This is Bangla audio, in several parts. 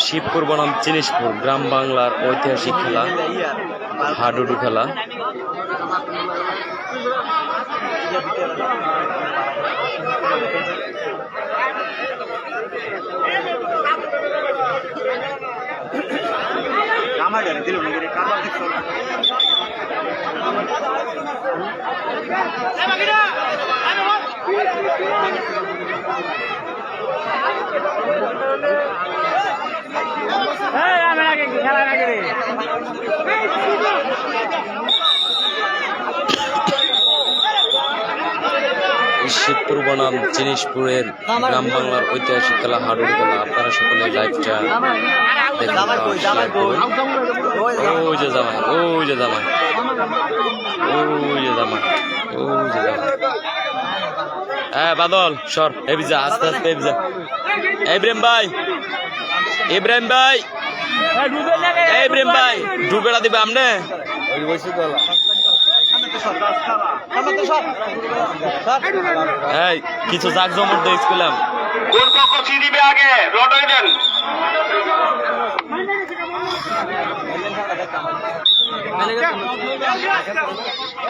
শিবপুর বনাম জিনিসপুর গ্রাম বাংলার ঐতিহাসিক খেলা হাডুডু খেলা। শিবপুর বনাম জিনিসপুরের গ্রাম বাংলার ঐতিহাসিক খেলা হাডুডু খেলা। আপনারা সকলে লাইভটা ওই যে জামাই, ওই যে জামাই, ওই যে জামাই, ওই যে জামাই। হ্যাঁ বাদল সর, এবিজা আস্তে আস্তে এবিজা। ইব্রাহিম ভাই, ইব্রাহিম ভাই, ইব্রাহিম ভাই ডুবেড়া দিবে আমনে। এই কিছু জাক জমর দেখছিলাম। কোন পক্ষ দিবে আগে লটারি দেন।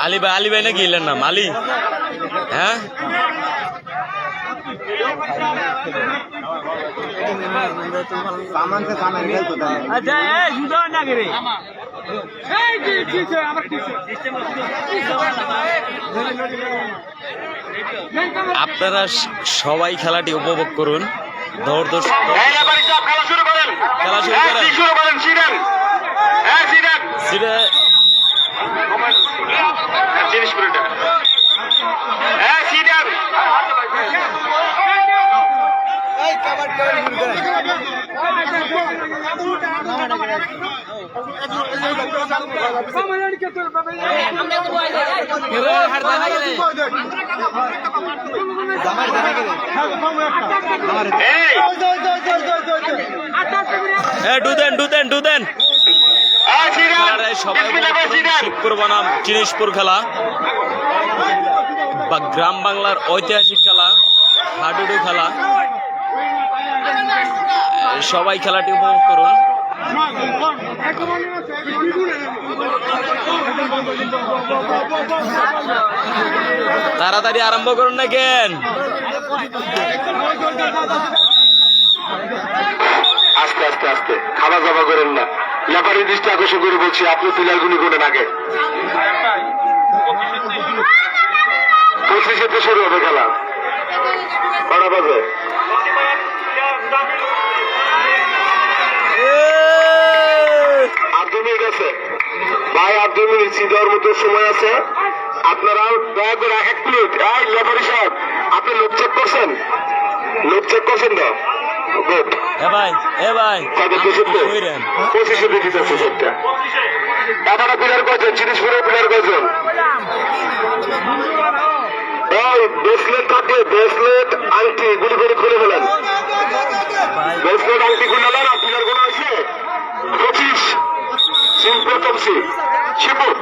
আলী ভাই, আলী ভাই নাকি এলেন নাম আলী? হ্যাঁ আপনারা সবাই খেলাটি উপভোগ করুন। খেলা শুরু করেন। শিবপুর বনাম জিনিসপুর খেলা বা গ্রাম বাংলার ঐতিহাসিক খেলা হাডুডু খেলা। সবাই খেলাটি উপভোগ করুন। তাড়াতাড়ি আরম্ভ করুন না কেন? আস্তে আস্তে আস্তে খাবার দাবার করেন না। লেপারের দৃষ্টি আকর্ষণ করে বলছি, আপনি পিলার গুলি করেন আগে। 25 শুরু হবে খেলা। কটা বাজে? আর 2 মিনিট আছে ভাই, আর 2 মিনিট দেওয়ার মতো সময় আছে। আপনারা দয়া করে 1 মিনিট। এই লেপারি সাহেব, আপনি লোক চেক করছেন? লোক চেক করছেন তো? আপনারা প্লেয়ার কয়জন? জিনিসপুরের প্লেয়ার কয়জন? ব্রেসলেট থাকে, ব্রেসলেট আংটি গুলি করে খুলে ফেলেন। ব্রেসলেট আংটি খুলে দেন। প্লেয়ার গুলো আছে 25 প্রথম শিবপুর।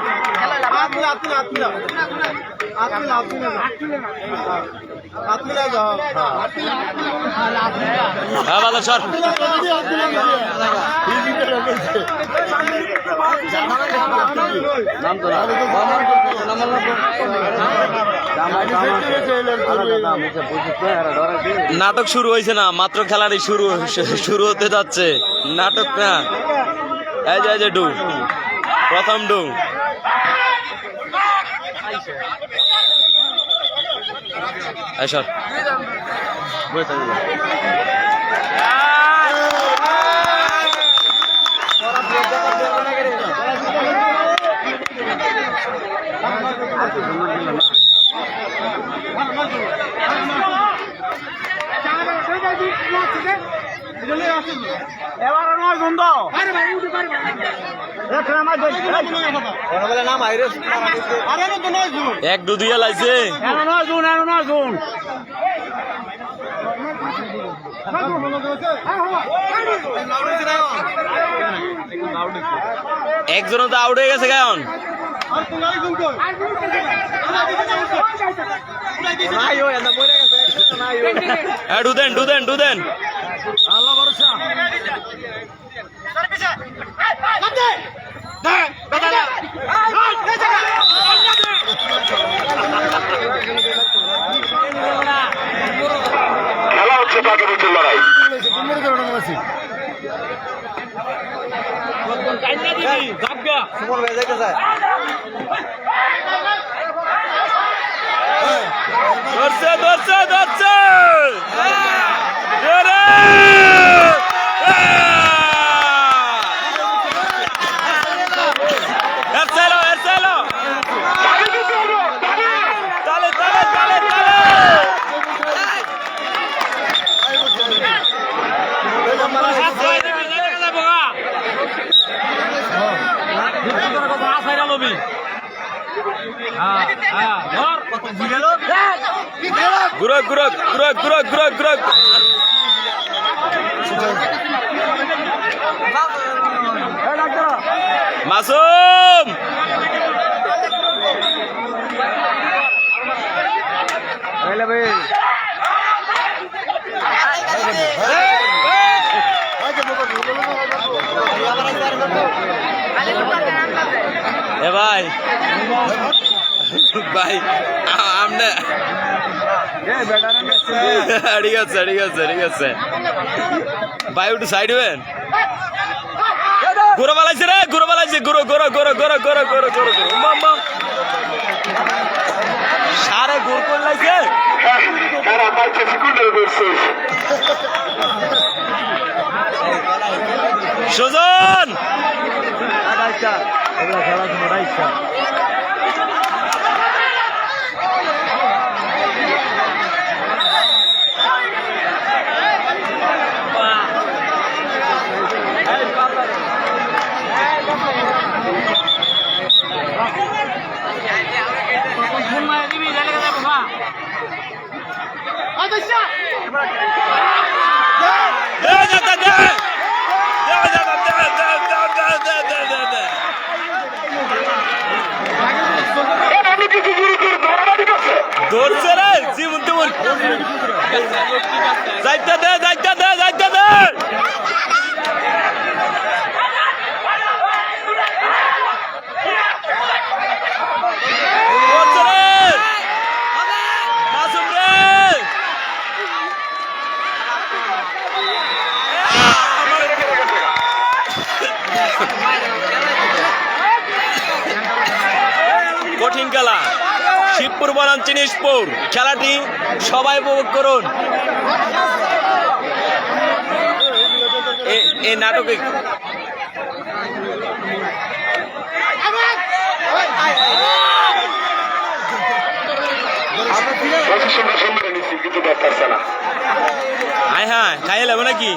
নাটক শুরু হয়েছে না, মাত্র খেলাটি শুরু হতে যাচ্ছে। নাটক না, এই যে ডু প্রথম ডু। আইসর এবার নয় বন্ধ। এক দু দুইয়া লাইছে। একজনও তো আউট হয়ে গেছে কেমন ডুদেন আল্লাহ ভরসা খেলা হচ্ছে তাকে বলছে লড়াই ধরছে গুরক মাসুম এ ভাই ভাই আমনে ঠিক আছে ভাই একটু সাইড হবেন ঘুরো বালাইছে সারে ঘুর করলাইছে তারা পাইছে সেকেন্ডারি করছে সুজন ধরছে রে জীবন তেমন যাইতে দে কঠিন খেলা শিবপুর বনাম চিনিশপুর খেলাটি সবাই উপভোগ করুন এই নাটকে হ্যাঁ খাই এলাম নাকি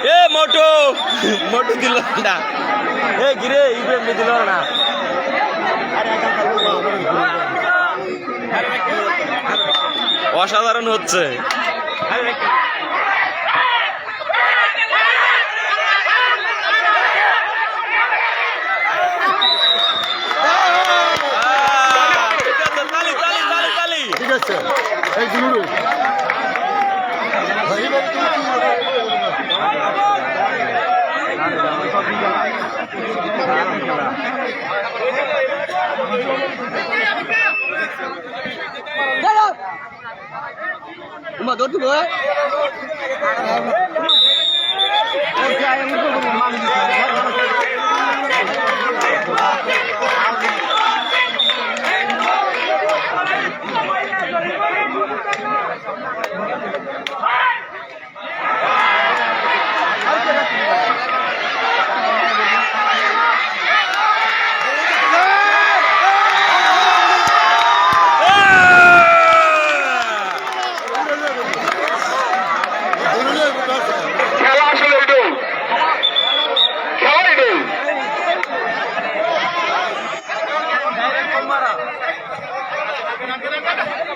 এ মোটু দিল না এ গিরে ইব্রাহিম দিল না অসাধারণ হচ্ছে ঠিক আছে Mà đốt nữa.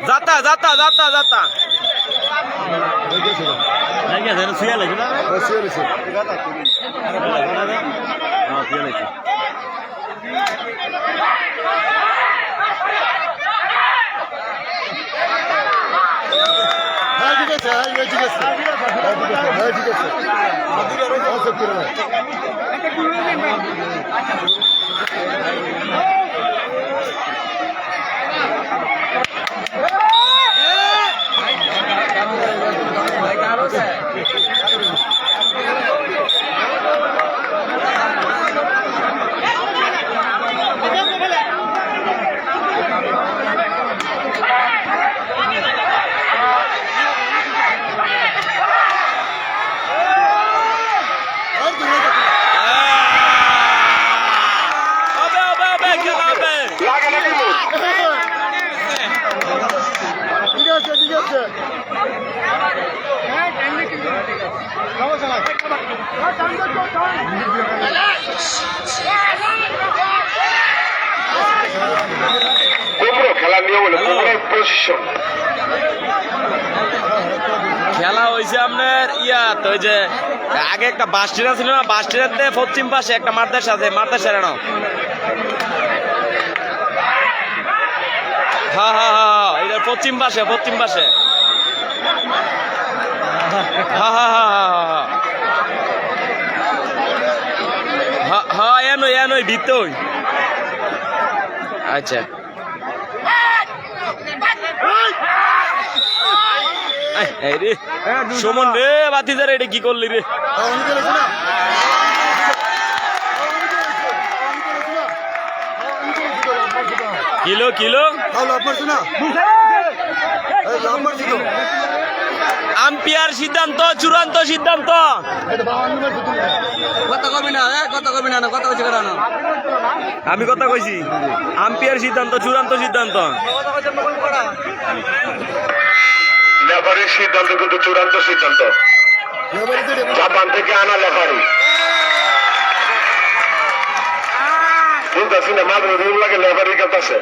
जाता जाता जाता जाता Lagi ada suya lagi. Suya. হ্যাঁ ঠিক আছে হ্যাঁ ঠিক আছে হ্যাঁ ঠিক আছে হ্যাঁ ঠিক আছে লাগে নাকি মুখ? ঠিক আছে ঠিক আছে কুমড়ো খেলার নিয়ম হলো কুমড়োর প্রশিক্ষণ। খেলা হয়েছে আপনার তো ওই যে আগে একটা বাস ট্রেন ছিল না, বাস ট্রেনের পশ্চিম পাশে একটা মাদ্রাসা আছে, মাদ্রাসা না হ্যাঁ হ্যাঁ হ্যাঁ এটা পশ্চিম পাশে হ্যাঁ হ্যাঁ হ্যাঁ হ্যাঁ হ্যাঁ এনই ভিতই আচ্ছা রে সুমন রে বাতিদার এটা কি করলি রে কিলো কিলো আম্পিয়ার সিদ্ধান্ত চূড়ান্ত সিদ্ধান্ত কথা কবি না কথা কবি না কথা কইছে কেন আমি কথা কইছি আম্পিয়ার সিদ্ধান্ত চূড়ান্ত সিদ্ধান্ত লেফারির সিদ্ধান্ত কিন্তু চূড়ান্ত সিদ্ধান্ত। জাপান থেকে আনা লেফারি বুঝতেছি না, মাঝে রুম লাগে লেফারির কাছে।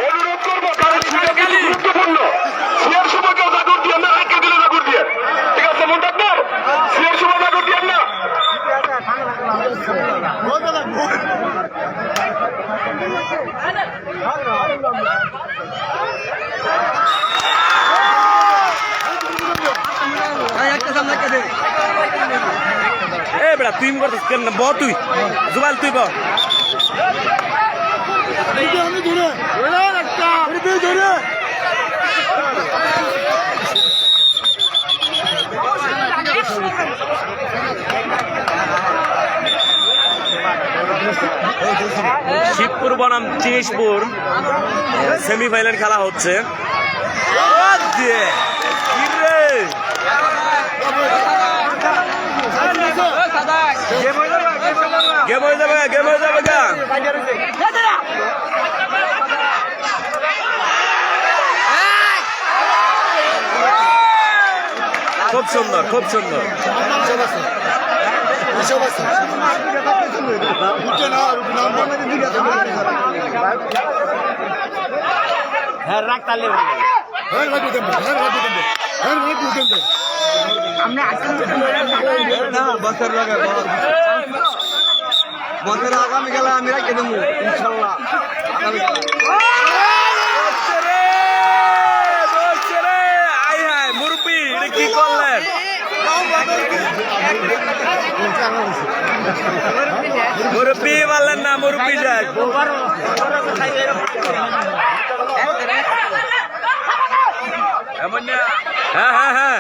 অনুরোধ করবো কারণ গুরুত্বপূর্ণ, সিয়ার সময় কেউ জাগুর দিয়ে না, রেখে দিলে জাগুর দিয়ে, ঠিক আছে মন থাকবো, সিয়ার সময় জাগুর দিয়ে না। এ বেড়া তুই করছিস কেন ব তুই জুবাল তুই ব আমি ধরে ধরে শিবপুর বনাম চিনিশপুর সেমিফাইনাল খেলা হচ্ছে। গেম হয়ে যাবে গা খুব সুন্দর খুব সুন্দর হ্যাঁ রাখ তালে বছর আগামী গেলে আমি রাখে দেবো ইনশাল্লাহ। মুরব্বী এটা কি করলেন? মুরব্বী বললেন না, মুরব্বী যাই হ্যাঁ হ্যাঁ হ্যাঁ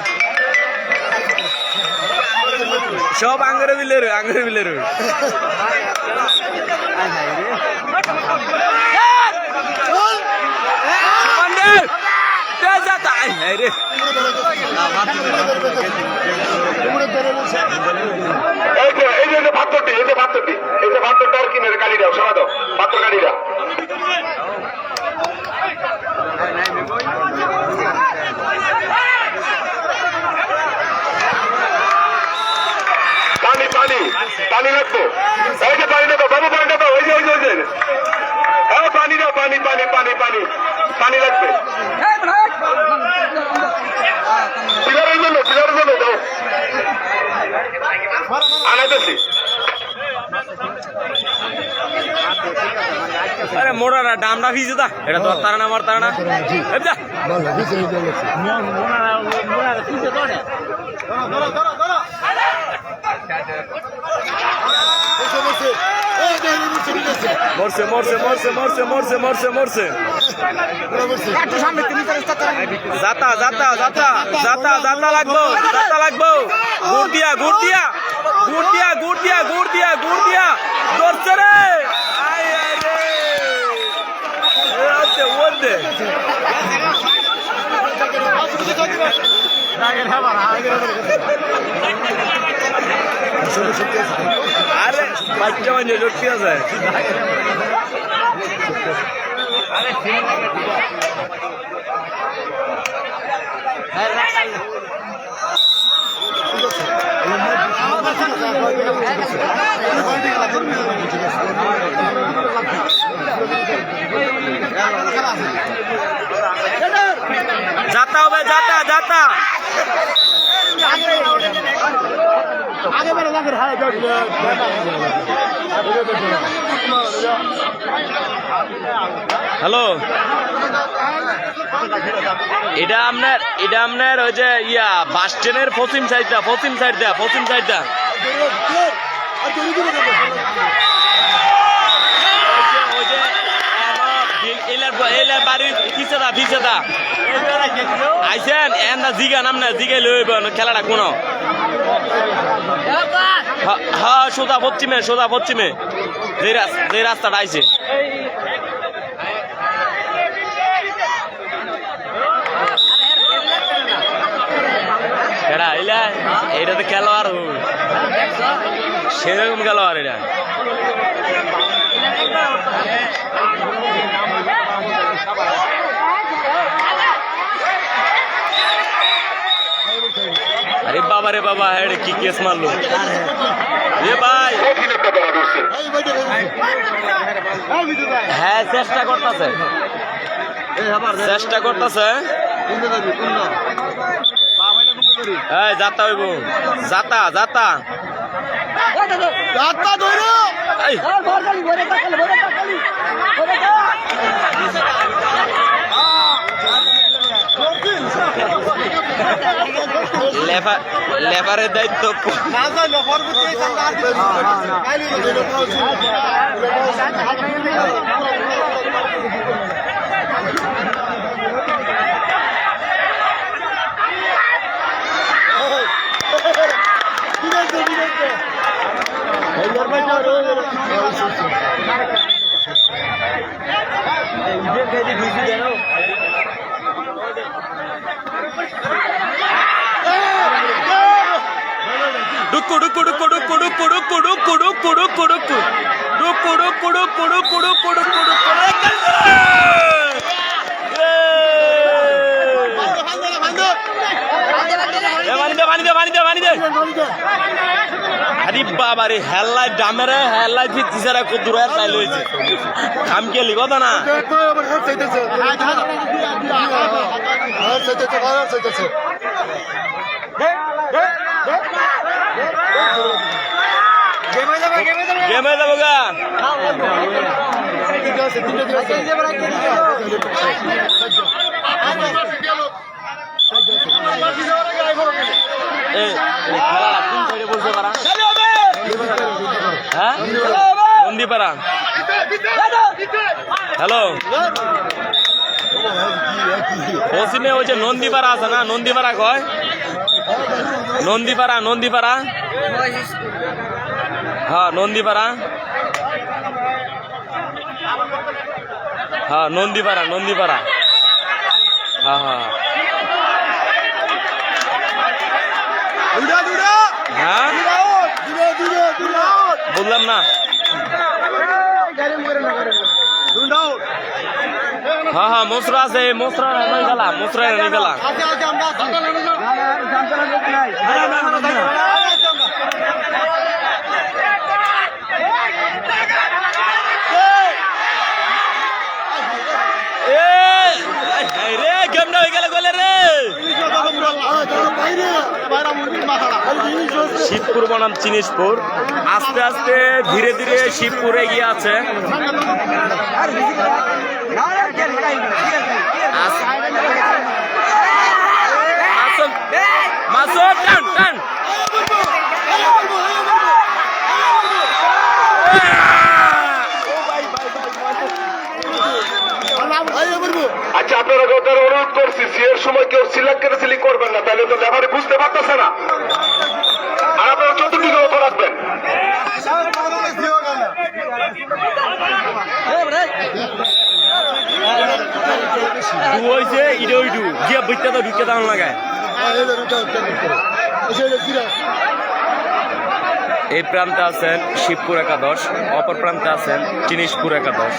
সব আঙ্গরে বিলের রে এই যে ভাতটি আর কিনে কালি দাও, সরা দাও ভাতর কালি দাও। পানি পানি লাগবে এই যে পানি দেবো বাবু পানি দেবো ওই যে হ্যাঁ পানি দাও পানি পানি পানি পানি পানি লাগবে প্লেয়ারের জন্য দাও আনাইতেছি আরে মোড়া না ডামটা ভিজে দা এটা তো তারা না মার তারা না মরছে মরছে মরছে মরছে মরছে মরছে মরছে যাতা যাতা যাতা যাতা যাতা লাগবো যাতা লাগবো গুড় দিয়া গুড় দিয়া গুড় দিয়া গুড় দিয়া গুড় দিয়া গুড় দিয়া ধরছে রে আয় আয় রে ওতে ওতে আরে বাচ্চা মানে লটকি আছে যাতা হবে যাতা যাতা হ্যালো এটা আপনার ওই যে ইয়া বাস স্ট্যান্ডের পশ্চিম সাইডটা বাড়ির পিছেদা আইসেন এন্দা জিগা নাম না জিগাই লইব খেলাটা কোন হ্যাঁ সোজা পশ্চিমে যে রাস্তাটা আইছে এটা তো খেলোয়াড় সেরকম খেলোয়াড় এটা আরে বাবা রে বাবা হ্যাঁ কি কেস মারলো এ ভাই হ্যাঁ চেষ্টা করতেছে এই যাতা হইব যাতা যাতা লেবারের দায়িত্ব আরে বাবা রে হেল্লাই ডামেরে হেল্লাই ফিরতিসারা কত দূরে চাই লইছে কাম কে লিব তো না গেমে যাবো গা বলতে পারা হ্যাঁ নন্দীপাড়া হ্যালো পশ্চিমে ওই যে নন্দীপাড়া আছে না নন্দীপাড়া কয় নন্দীপাড়া হ্যাঁ নন্দীপাড়া হ্যাঁ হ্যাঁ বললাম না হ্যাঁ মশরা আছে মশরা নই গেলা শিবপুর বনাম জিনিসপুর। আস্তে আস্তে ধীরে ধীরে শিবপুর এগিয়ে আছে। মাসুদ টান টান আচ্ছা, আপনারা ওদের অনুরোধ করছি সিয়ের সময় কেউ সিলেক্ট করে সিলিং করবেন না, তাহলে তো লেফারি বুঝতে পারতেছে না। আর আপনারা চতুর্দিকে লক্ষ্য রাখবেন। হয়েছে ইডো ইডু গিয়া বইটা তো ঢুকে দাম লাগায়। এই প্রান্তে আছেন শিবপুর একাদশ, অপর প্রান্তে আছেন জিনিসপুর একাদশ।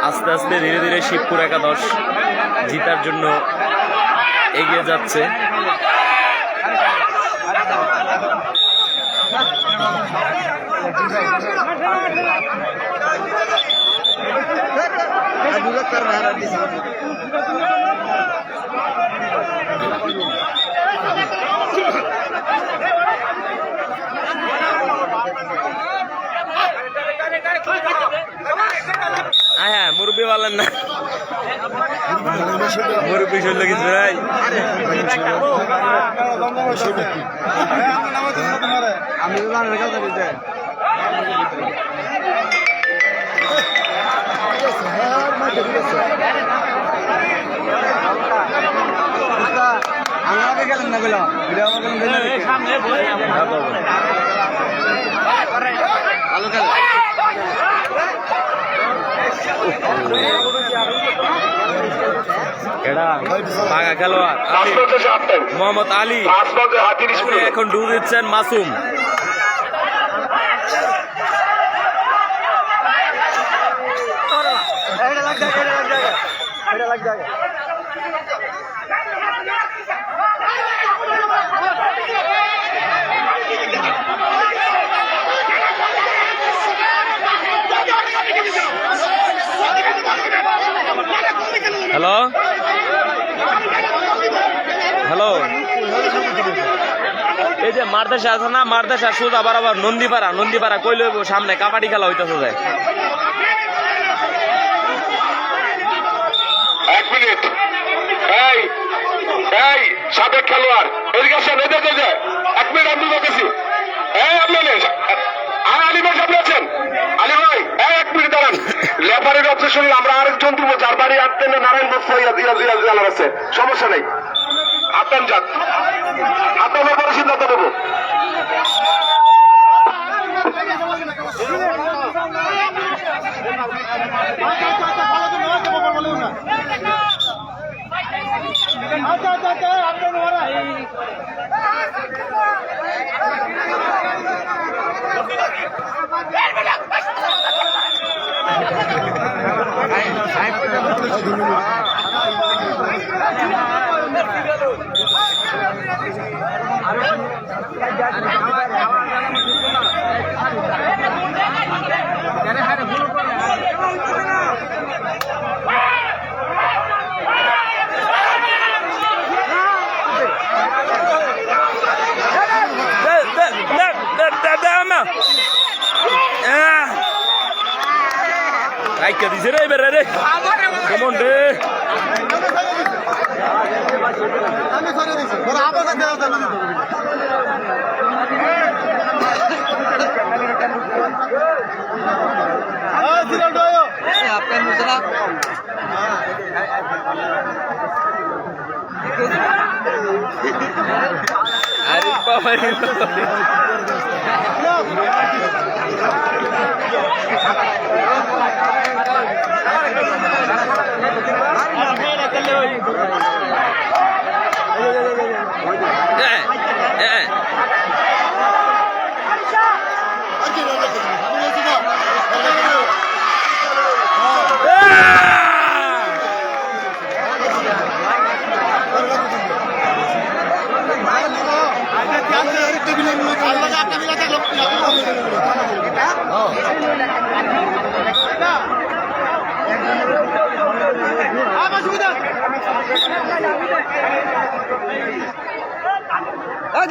আস্তে আস্তে ধীরে ধীরে শিবপুর একাদশ জিতার জন্য এগিয়ে যাচ্ছে। হ্যাঁ মুরব্বী বলেন না, মুরব্বী শুনলো কিছু ভাই। আমি তো জানি কথা দিতে আমাকে গেলেন না বলো ভালো খেলা বাঘা খেলোয়াড় মোহাম্মদ আলী, এখন ডুব দিচ্ছেন মাসুম। হ্যালো হ্যালো, এই যে মারদেশা আছে না, মারদেশা সোজা বরাবর নন্দীপাড়া কই লইব সামনে কাবাডি খেলা হইতেছে যায়। এক মিনিট, এই এই সাবেক খেলোয়াড় এদিকে আসেন, এদিকে যে এক মিনিট আমি বলতেছি। আর আলী ভাই সামনে আছেন, আলী ভাই এক মিনিট দাঁড়ান। লেফারির অবজেকশন আমরা আরেকজন দিব, যার বাড়ি আনতেন নারায়ণ বস্তা আছে, সমস্যা নেই, আপনার যান, আপনার পরে সিদ্ধান্ত নেবো। Raika di sini berada. Come on deh. Arif Bawa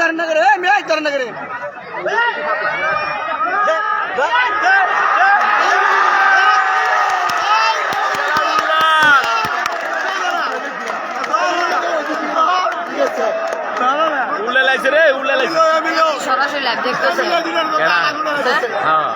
ধরেন না করে মেয়ে ধরেন না করে উল্লে লাইছে রে উল্লে লাইছে সরাসরি লাইভ দেখতেছে হ্যাঁ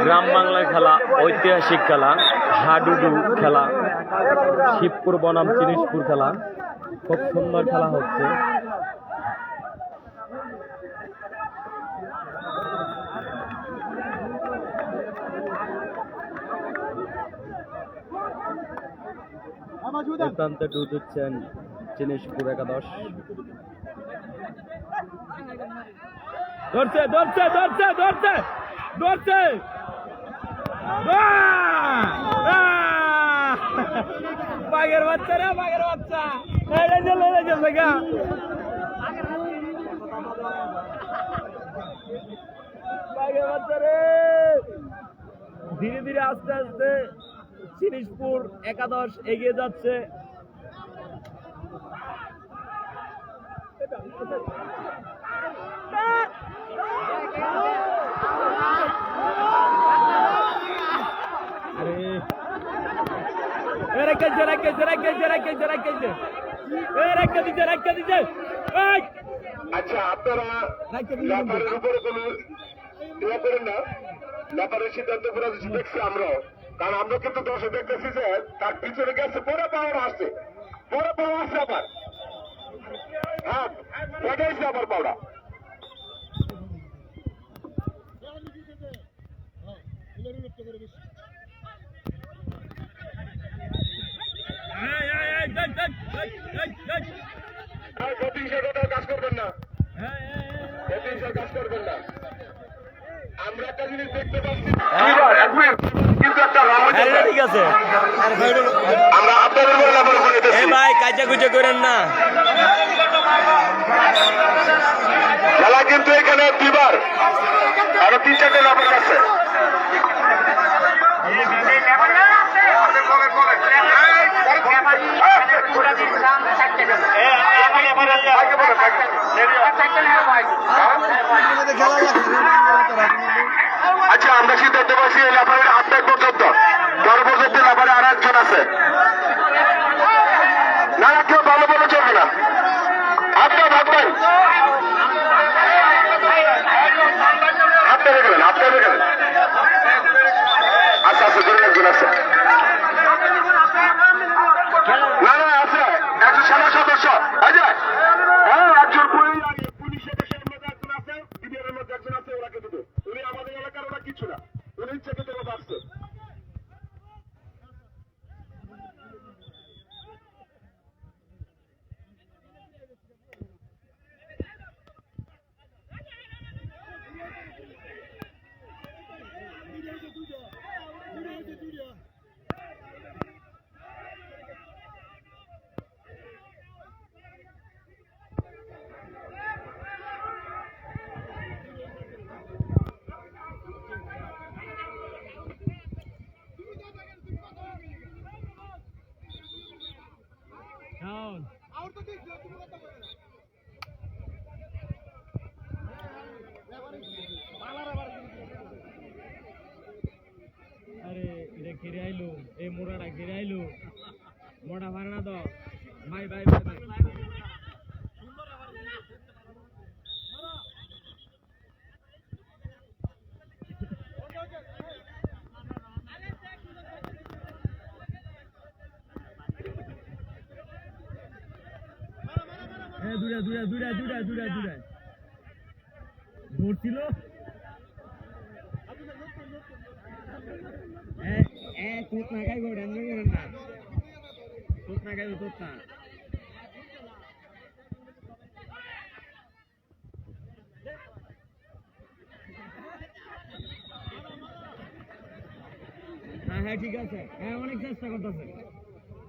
গ্রাম বাংলায় খেলা ঐতিহাসিক খেলা হাডুডু খেলা শিবপুর বনাম জিনিসপুর খেলা খুব সুন্দর খেলা হচ্ছে প্রান্তে ডুব দিচ্ছেন জিনিসপুর একাদশ ধরছে ধরছে ধরছে ধরছে ধরছে বাঘের বাচ্চা রে বাঘের বাচ্চা বাঘের বাচ্চা রে ধীরে ধীরে আস্তে আস্তে জিনিসপুর একাদশ এগিয়ে যাচ্ছে আচ্ছা আপনারা ল্যাপারের উপরে কোনো ইয়ে করেন না ল্যাপারের সিদ্ধান্ত করে দেখছি আমরাও কারণ আমরা কিন্তু দর্শক দেখতেছি যে তার পিছনে গেছে পুরো পাওয়ার আসছে পুরো পাওয়ার আসছে আবার হ্যাঁ বজাইছে আবার পাওয়া কাজ করবেন না কাজ করবেন না আমরা একটা জিনিস দেখতে পাচ্ছি কিন্তু একটা ঠিক আছে আমরা আপনাদের ভাই কাজা কুচা করেন না খেলা কিন্তু এখানে দুইবার আরো 3-4টে লাভের আছে আচ্ছা আমরা সিদ্ধান্ত পাচ্ছি লেফারের 8 পর্যন্ত 12 পর্যন্ত লেফারে আর একজন আছে না কেউ ভালো বলে চলবে না আপনার ভাববেন আপনারা গেলেন আচ্ছা আচ্ছা ধরে একজন আছে না না আছে একজন সেনা সদস্য হ্যাঁ একজন পুলিশ সদস্যের মধ্যে একজন আছে বিডিআর মধ্যে একজন আছে ওরাকে দেবো উনি আমাদের এলাকার ওরা কিছু না উনি ইচ্ছে করতে আসছে ঘিরে আইলো এই মোড়াটা ঘিরে আইলো মোড়া ভাড়া না দাও ভাই ভাই ভাই ভাই দূরে দূরে দূরে দূরে দূরে দূরে ধরছিল হ্যাঁ ঠিক আছে, হ্যাঁ অনেক চেষ্টা করতেছে,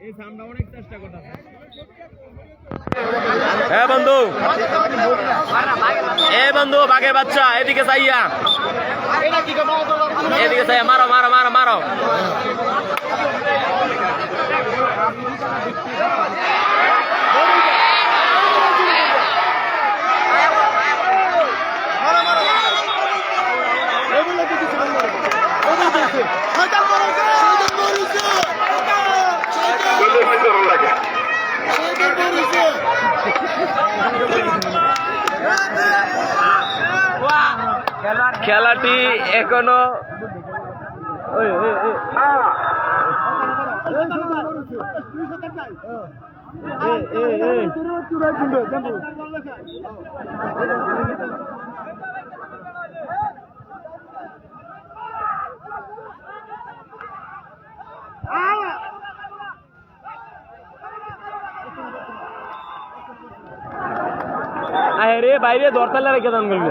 এই সামনে অনেক চেষ্টা করতেছে। হ্যাঁ বন্ধু, এ বন্ধু বাঘের বাচ্চা এদিকে চাইয়া, এদিকে চাইয়া মারো মারো মারো মারো। খেলাটি এখনো রে বাইরে দরতালে রেখে দান করবে।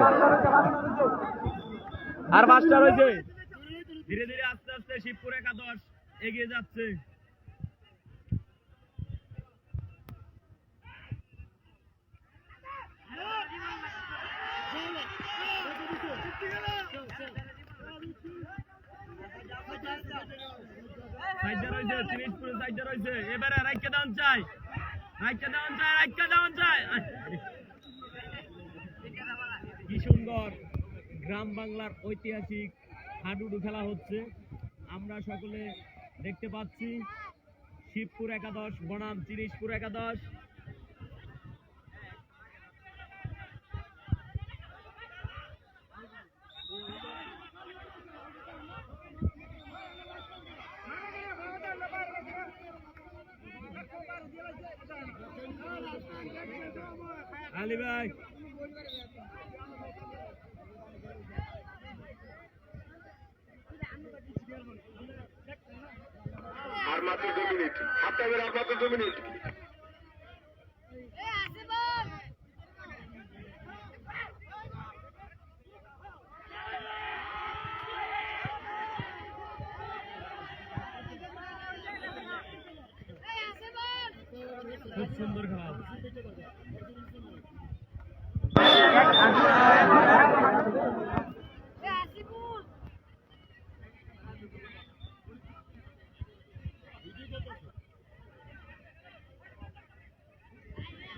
আর মাস্টার হয়েছে, ধীরে ধীরে আস্তে আস্তে শিবপুর একাদশ এগিয়ে যাচ্ছে। এবারে রাইকে দাউন চাই, রাইকে দাউন চাই, রাইকে দাউন চাই। কি সুন্দর গ্রাম বাংলার ঐতিহাসিক হাডুডু খেলা হচ্ছে, আমরা সকলে দেখতে পাচ্ছি। শিবপুর একাদশ বনাম চিরিশপুর একাদশ। আলী ভাই আর মাত্র 2 মিনিট, হাফ টাইমের আর মাত্র 2 মিনিট। খুব সুন্দর খেলা।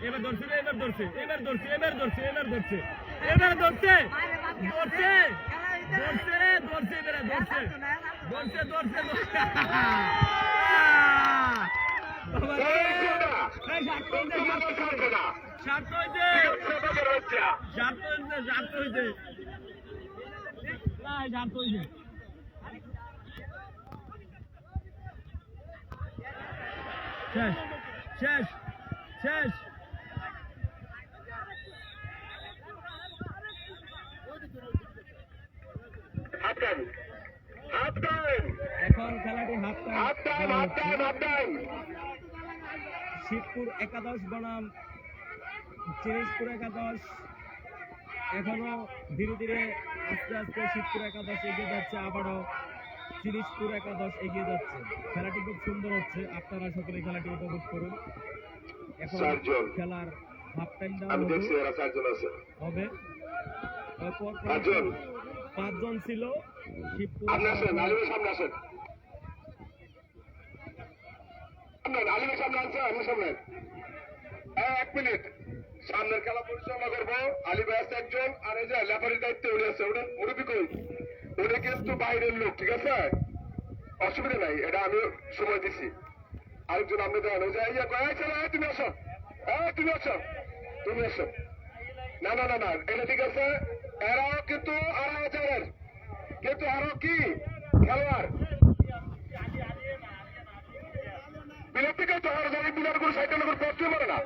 এবার ধরছে, এবার ধরছে, এবার ধরছে, এবার ধরছে, এবার ধরছে, এবার ধরছে, ধরছে, ধরছে রে, ধরছে, এবারে ধরছে, ধরছে, ধরছে, ধরছে। স্বার্থ হয়েছে, স্বার্থ হয়েছে, স্বার্থ হয়েছে, স্বার্থ হয়েছে। শেষ, শেষ, শেষ। এখন খেলাটি হাফ টাইম। শিবপুর একাদশ বনাম চিরিশপুর একাদশ। এখনো ধীরে ধীরে আস্তে আস্তে শিবপুর একাদশ এগিয়ে যাচ্ছে, আবারও চিরিশপুর একাদশ এগিয়ে যাচ্ছে। খেলাটি খুব সুন্দর হচ্ছে, আপনারা সকলে খেলাটি উপভোগ করুন। এখন খেলার হাফ টাইম দেওয়া হবে। 5 জন ছিল শিবপুর। এক মিনিট, সামনের খেলা পরিচালনা করবো আলী ভাই আছে একজন, আর এই যে লেফারির দায়িত্বে উনি আছে, মুরব্বী কই, উনি কিন্তু বাইরের লোক, ঠিক আছে, অসুবিধা নাই, এটা আমি সময় দিছি। আরেকজন আপনি দেন, ওই যে তুমি আসো, তুমি আসো, তুমি আসো। না না না না, এটা ঠিক আছে, এরাও কিন্তু আড়াই হাজারের, কিন্তু আরো কি খেলোয়াড় বিরক্তিকে তো আর জানি বিরাট করে সাইকেল করে পড়তে পারে না।